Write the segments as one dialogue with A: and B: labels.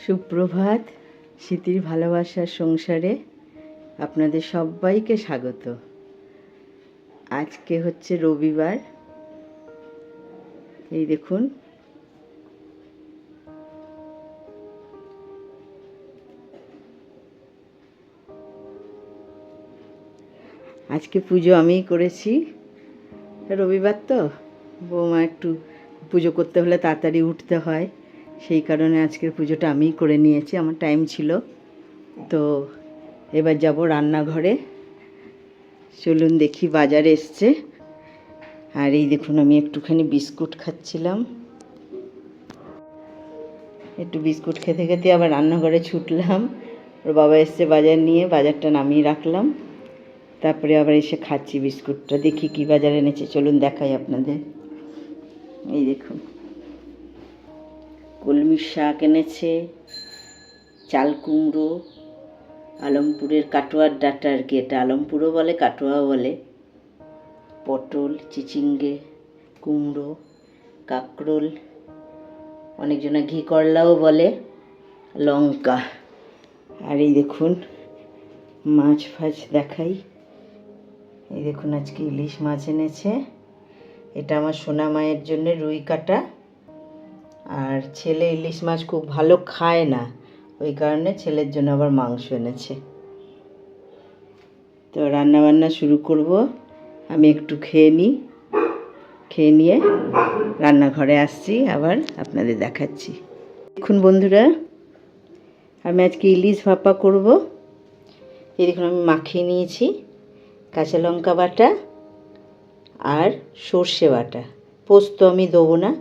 A: সুপ্রভাত। স্মৃতির ভালোবাসার সংসারে আপনাদের সবাইকে স্বাগত। আজকে হচ্ছে রবিবার। এই দেখুন, আজকে পুজো আমিই করেছি। রবিবার তো বৌমা একটু পুজো করতে হলে তাড়াতাড়ি উঠতে হয়, সেই কারণে আজকের পুজোটা আমিই করে নিয়েছি। আমার টাইম ছিল তো। এবার যাব রান্নাঘরে। চলুন দেখি, বাজারে এসছে। আর এই দেখুন, আমি একটুখানি বিস্কুট খাচ্ছিলাম। একটু বিস্কুট খেতে খেতে আবার রান্নাঘরে ছুটলাম। ওর বাবা এসছে বাজার নিয়ে, বাজারটা নামিয়ে রাখলাম, তারপরে আবার এসে খাচ্ছি বিস্কুটটা। দেখি কি বাজার এনেছে, চলুন দেখাই আপনাদের। এই দেখুন, কলমির শাক এনেছে, চাল কুমড়ো, আলমপুরের কাটোয়ার ডাঁটা আর কি, এটা আলমপুরও বলে কাটোয়াও বলে, পটল, চিচিঙ্গে, কুমড়ো, কাঁকরোল, অনেকজনা ঘি করলাও বলে, লঙ্কা। আর এই দেখুন মাছ ফাছ দেখাই। এই দেখুন, আজকে ইলিশ মাছ এনেছে। এটা আমার সোনা মায়ের জন্য রুই কাটা। আর ছেলে ইলিশ মাছ খুব ভালো খায় না, ওই কারণে ছেলের জন্য আবার মাংস এনেছে। তো রান্নাবান্না শুরু করব। আমি একটু খেয়ে নিই, খেয়ে নিয়ে রান্নাঘরে আসছি, আবার আপনাদের দেখাচ্ছি। দেখুন বন্ধুরা, আমি আজকে ইলিশ ভাপা করব। এই দেখুন, আমি মাখিয়ে নিয়েছি কাঁচা লঙ্কা বাটা আর সর্ষে বাটা। পোস্ত আমি দেবো না,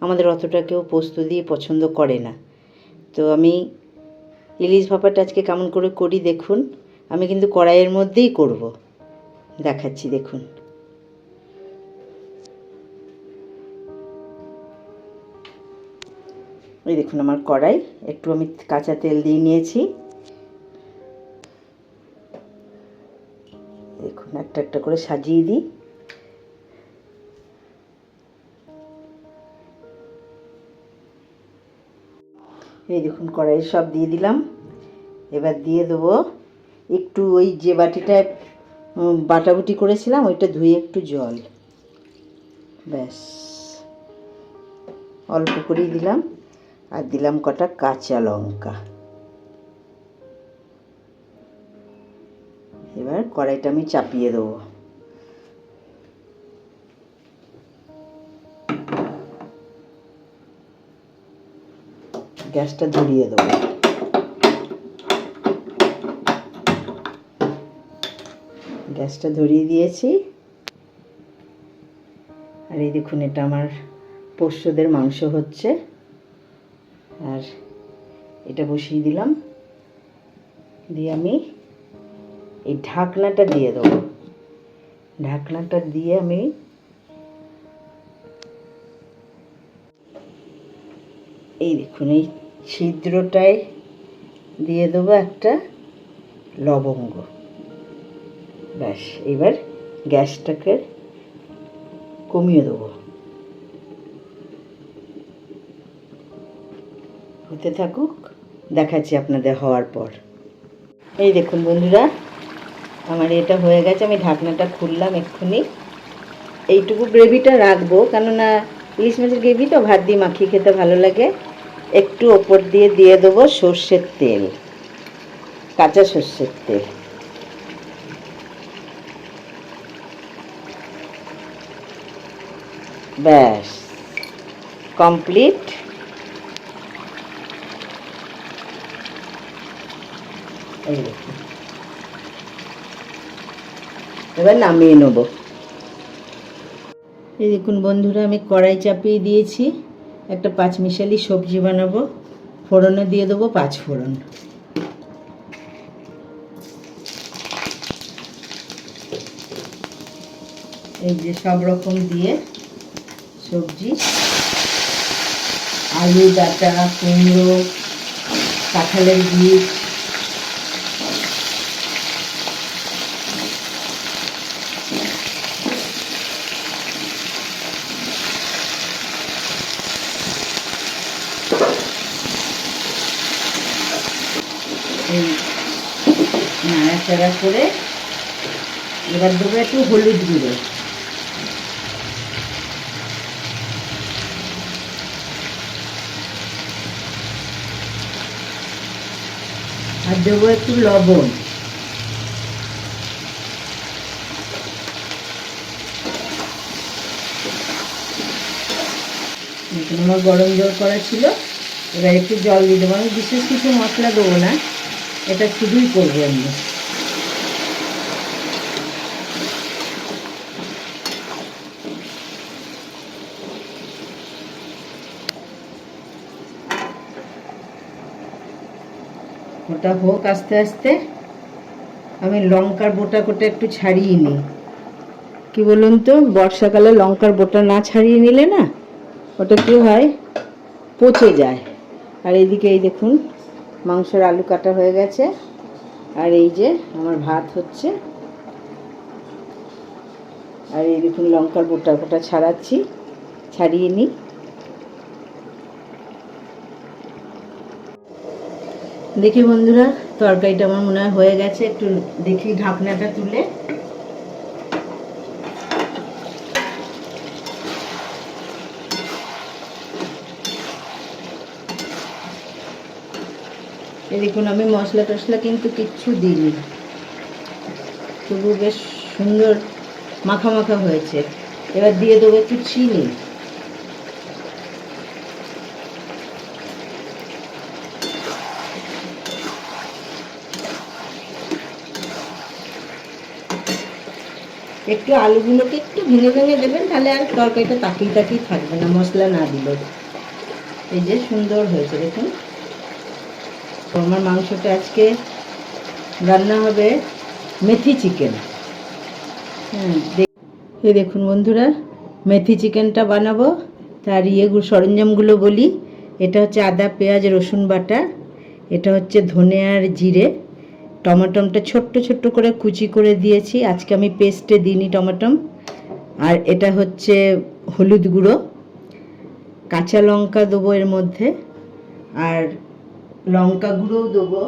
A: আমাদের অতটা কেউ পোস্ত দিয়ে পছন্দ করে না। তো আমি ইলিশ ভাপাটা আজকে কেমন করে করি দেখুন। আমি কিন্তু কড়াইয়ের মধ্যেই করব, দেখাচ্ছি দেখুন। এই দেখুন আমার কড়াই, একটু আমি কাঁচা তেল দিয়ে নিয়েছি। দেখুন, একটা একটা করে সাজিয়ে দিই। এই দেখুন কড়াই সব দিয়ে দিলাম। এবার দিয়ে দেবো একটু ওই যে বাটিটায় বাটাবুটি করেছিলাম ওইটা ধুয়ে একটু জল, ব্যাস অল্প করেই দিলাম। আর দিলাম কটা কাঁচা লঙ্কা। এবার কড়াইটা আমি চাপিয়ে দেবো। গ্যাসটা ধরিয়ে দেবো। গ্যাসটা ধরিয়ে দিয়েছি। আর এই দেখুন, এটা আমার পোষ্যদের মাংস হচ্ছে। আর এটা বসিয়ে দিলাম, দিয়ে আমি এই ঢাকনাটা দিয়ে দেবো। ঢাকনাটা দিয়ে আমি এই দেখুন এই ছিদ্রটায় দিয়ে দেবো একটা লবঙ্গ। ব্যাস, এবার গ্যাসটাকে কমিয়ে দেবো। হতে থাকুক, দেখাচ্ছি আপনাদের হওয়ার পর। এই দেখুন বন্ধুরা, আমার এটা হয়ে গেছে। আমি ঢাকনাটা খুললাম এক্ষুনি। এইটুকু গ্রেভিটা রাখবো, কেননা ইলিশ মাছের গ্রেভি তো ভাত দিয়ে মাখিয়ে খেতে ভালো লাগে। একটু ওপর দিয়ে দিয়ে দেবো সর্ষের তেল, কাঁচা সর্ষের তেল। ব্যাস কমপ্লিট। এই দেখুন, এবার নামিয়ে নেব। এই দেখুন বন্ধুরা, আমি কড়াই চাপিয়ে দিয়েছি। একটা পাঁচমিশালি সবজি বানাবো। ফোড়নে দিয়ে দেবো পাঁচ ফোড়ন। এই যে সব রকম দিয়ে সবজি, আলু ডাঁটা, কুমড়ো, কাঁঠালের বীজ, এই নাড়াচাড়া করে এবার দেবো একটু হলুদ গুঁড়ো, আর দেবো একটু লবণ। আমার গরম জল করা ছিল, এবার একটু জল দিয়ে দেবো। আমি বিশেষ কিছু মশলা দেবো না, এটা শুধুই করবো এমনি। ওটা হোক আস্তে আস্তে। আমি লঙ্কার বোটা কোটা একটু ছাড়িয়ে নিই। কি বলুন তো, বর্ষাকালে লঙ্কার বোটা না ছাড়িয়ে নিলে না ওটা কি হয়, পচে যায়। আর এইদিকে এই দেখুন মাংসের আলু কাটা হয়ে গেছে, আর এই যে আমার ভাত হচ্ছে, আর এই দেখুন লঙ্কার বোটা কোটা ছাড়াচ্ছি, ছাড়িয়ে নিই। দেখি বন্ধুরা, তরকারিটা আমার মনে হয় হয়ে গেছে। একটু দেখি ঢাকনাটা তুলে। এই দেখুন আমি মশলা টশলা কিন্তু কিচ্ছু দিইনি, তবু বেশ সুন্দর মাখা মাখা হয়েছে। এবার দিয়ে দেবো একটু চিনি। একটু আলুগুলোকে একটু ভেঙে ভেঙে দেবেন, তাহলে আর তরকারিটা তাকিয়ে তাকিয়ে থাকবে না মশলা না দিলেও। এই যে সুন্দর হয়েছে দেখুন। তো আমার মাংসটা আজকে রান্না হবে মেথি চিকেন। এই দেখুন বন্ধুরা, মেথি চিকেনটা বানাবো। তার সরঞ্জামগুলো বলি। এটা হচ্ছে আদা পেঁয়াজ রসুন বাটা, এটা হচ্ছে ধনে আর জিরে, টমাটমটা ছোট্ট ছোট্ট করে কুচি করে দিয়েছি, আজকে আমি পেস্টে দিইনি টমাটম। আর এটা হচ্ছে হলুদ গুঁড়ো, কাঁচা লঙ্কা দেবো এর মধ্যে, আর লঙ্কা গুঁড়োও দেবো,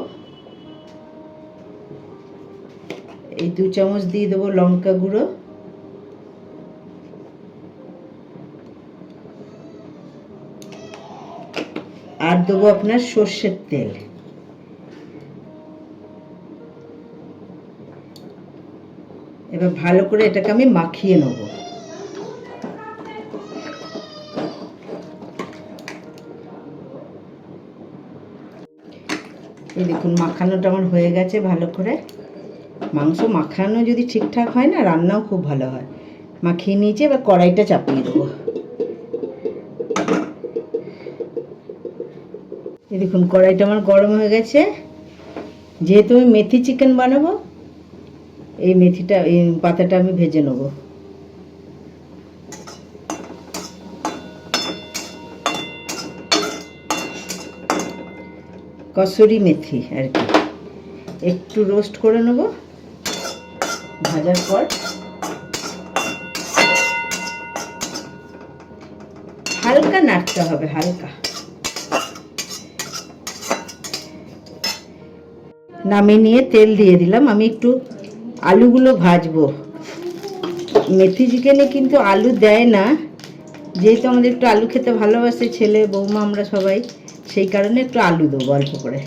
A: এই 2 চামচ দিয়ে দেবো লঙ্কা গুঁড়ো। আর দেবো আপনার সর্ষের তেল। এবার ভালো করে এটাকে আমি মাখিয়ে নেব। এই দেখুন মাখানোটা আমার হয়ে গেছে ভালো করে। মাংস মাখানো যদি ঠিকঠাক হয় না, রান্নাও খুব ভালো হয়। মাখিয়ে নিয়েছি, এবার কড়াইটা চাপিয়ে দেবো। এই দেখুন কড়াইটা আমার গরম হয়ে গেছে। যেহেতু আমি মেথি চিকেন বানাবো, এই পাতাটা আমি ভেজে নেব। কসুরি মেথি আর কি, একটু রোস্ট করে নেব। ভাজার পর হালকা নাড়তে হবে, হালকা। নামিয়ে নিয়ে তেল দিয়ে দিলাম। আমি একটু আলুগুলো ভাজবো। মেথি চিকেনে কিন্তু আলু দেয় না, যেহেতু আমাদের একটু আলু খেতে ভালোবাসে ছেলে বৌমা আমরা সবাই, সেই কারণে একটু আলু দেবো অল্প করে।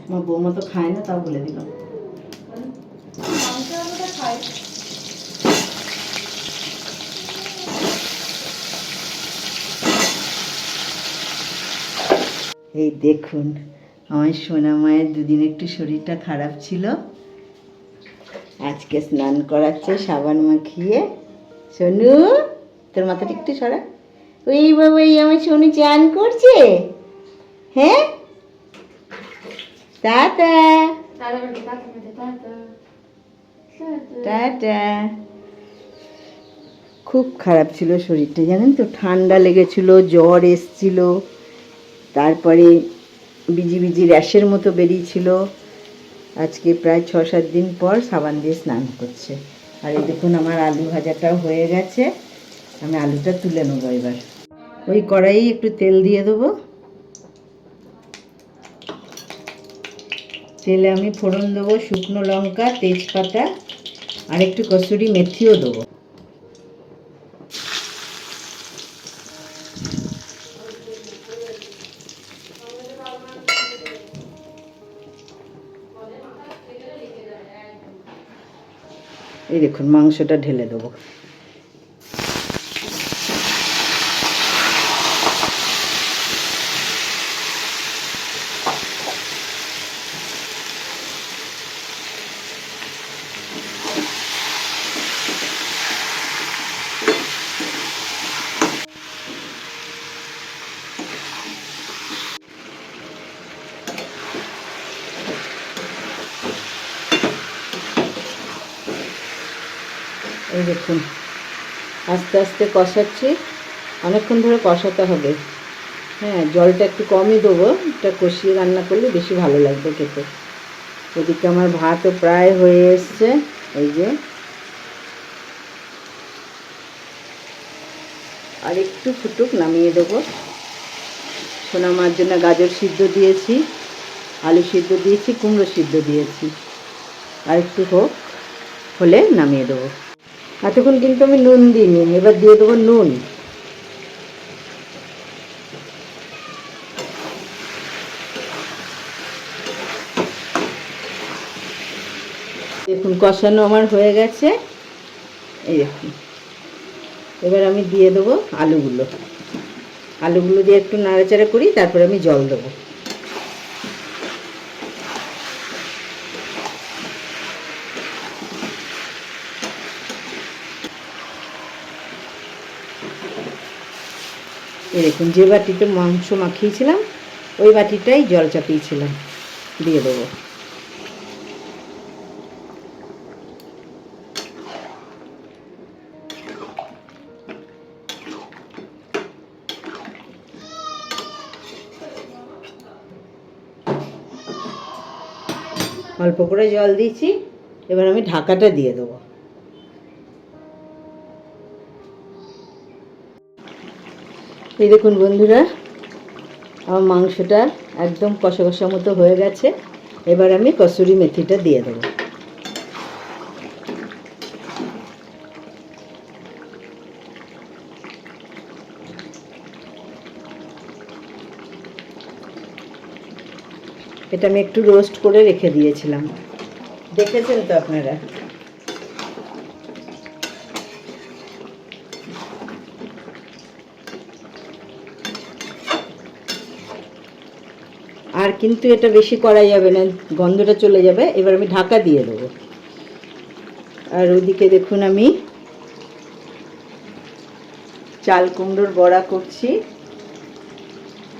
A: আমার বৌমা তো খায় না, তাও বলে দিলাম। এই দেখুন আমার সোনা মায়ের দুদিন একটু শরীরটা খারাপ ছিল, আজকে স্নান করাচ্ছে সাবান মাখিয়ে। সোনু, তোর মাথাটা একটু সরা। ওই বাবা, এই আমার সোনু চান করছে। হ্যাঁ, টাটা টাটা। খুব খারাপ ছিল শরীরটা, জানেন তো, ঠান্ডা লেগেছিল, জ্বর এসছিল, তারপরে বিজি বিজি র্যাশের মতো বেরিয়েছিল। আজকে প্রায় 6-7 দিন পর সাবান দিয়ে স্নান করছে। আর এই দেখুন আমার আলু ভাজাটাও হয়ে গেছে, আমি আলুটা তুলে নেবো। এবার ওই কড়াই একটু তেল দিয়ে দেবো। তেলে আমি ফোড়ন দেবো শুকনো লঙ্কা, তেজপাতা আর একটু কসুরি মেথিও দেবো। এই দেখুন মাংসটা ঢেলে দেবো। এই দেখুন আস্তে আস্তে কষাচ্ছি, অনেকক্ষণ ধরে কষাতে হবে। হ্যাঁ, জলটা একটু কমই দেবো, এটা কষিয়ে রান্না করলে বেশি ভালো লাগবে খেতে। ওদিকে আমার ভাতও প্রায় হয়ে এসছে, এই যে আর একটু ফুটুক নামিয়ে দেবো। সোনা মার জন্য গাজর সিদ্ধ দিয়েছি, আলু সিদ্ধ দিয়েছি, কুমড়ো সিদ্ধ দিয়েছি, আর একটু হোক, হলে নামিয়ে দেবো। এতক্ষণ কিন্তু আমি নুন দিইনি, এবার দিয়ে দেবো নুন। দেখুন কষানো আমার হয়ে গেছে, এই দেখুন। এবার আমি দিয়ে দেবো আলুগুলো। আলুগুলো দিয়ে একটু নাড়াচাড়া করি, তারপরে আমি জল দেবো। এই দেখুন যে বাটিতে মাংস মাখিয়েছিলাম ওই বাটিটাই জল চাপিয়েছিলাম, দিয়ে দেবো। অল্প করে জল দিয়েছি, এবার আমি ঢাকাটা দিয়ে দেবো। এই দেখুন বন্ধুরা, আমার মাংসটা একদম কষা কষা মতো হয়ে গেছে। এবার আমি কসুরি মেথিটা দিয়ে দেবো। এটা আমি একটু রোস্ট করে রেখে দিয়েছিলাম, দেখেছেন তো আপনারা। আর কিন্তু এটা বেশি করা যাবে না, গন্ধটা চলে যাবে। এবার আমি ঢাকা দিয়ে দেবো। আর ওইদিকে দেখুন আমি চাল কুমড়োর বড়া করছি।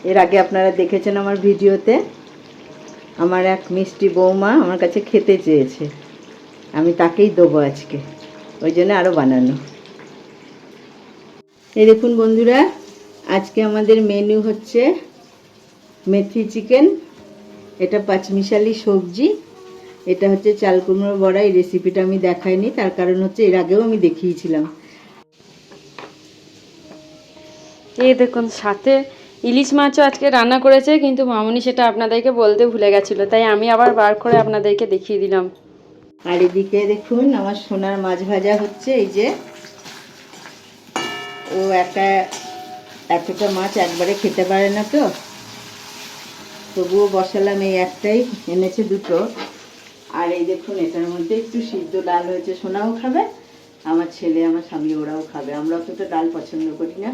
A: এর আগে আপনারা দেখেছেন আমার ভিডিওতে। আমার এক মিষ্টি বৌমা আমার কাছে খেতে চেয়েছে, আমি তাকেই দেবো আজকে, ওই জন্য আরও বানানো। এই দেখুন বন্ধুরা, আজকে আমাদের মেনু হচ্ছে মেথি চিকেন, এটা পাঁচমিশালি সবজি, এটা হচ্ছে চাল কুমড়োর বড়া। এই রেসিপিটা আমি দেখাইনি, তার কারণ হচ্ছে এর আগেও আমি দেখিয়েছিলাম।
B: এই দেখুন সাথে ইলিশ মাছও আজকে রান্না করেছে, কিন্তু মামুনি সেটা আপনাদেরকে বলতে ভুলে গেছিলো, তাই আমি আবার বার করে আপনাদেরকে দেখিয়ে দিলাম।
A: আর এদিকে দেখুন আমার সোনার মাছ ভাজা হচ্ছে। এই যে ও এতটা মাছ একবারে খেতে পারে না, তো তবুও বসালাম, এই একটাই এনেছে, দুটো। আর এই দেখুন এটার মধ্যে একটু সিদ্ধ ডাল হয়েছে, সোনাও খাবে, আমার ছেলে আমার স্বামী ওরাও খাবে। আমরা অতটা ডাল পছন্দ করি না।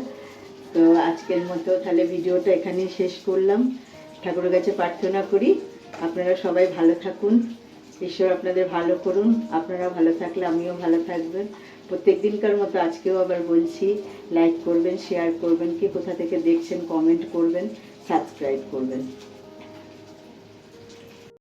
A: তো আজকের মতো তাহলে ভিডিওটা এখানেই শেষ করলাম। ঠাকুরের কাছে প্রার্থনা করি আপনারা সবাই ভালো থাকুন, ঈশ্বর আপনাদের ভালো করুন। আপনারা ভালো থাকলে আমিও ভালো থাকবেন। প্রত্যেক দিনকার মতো আজকেও আবার বলছি, লাইক করবেন, শেয়ার করবেন, কে কোথা থেকে দেখছেন কমেন্ট করবেন, সাবস্ক্রাইব করবেন।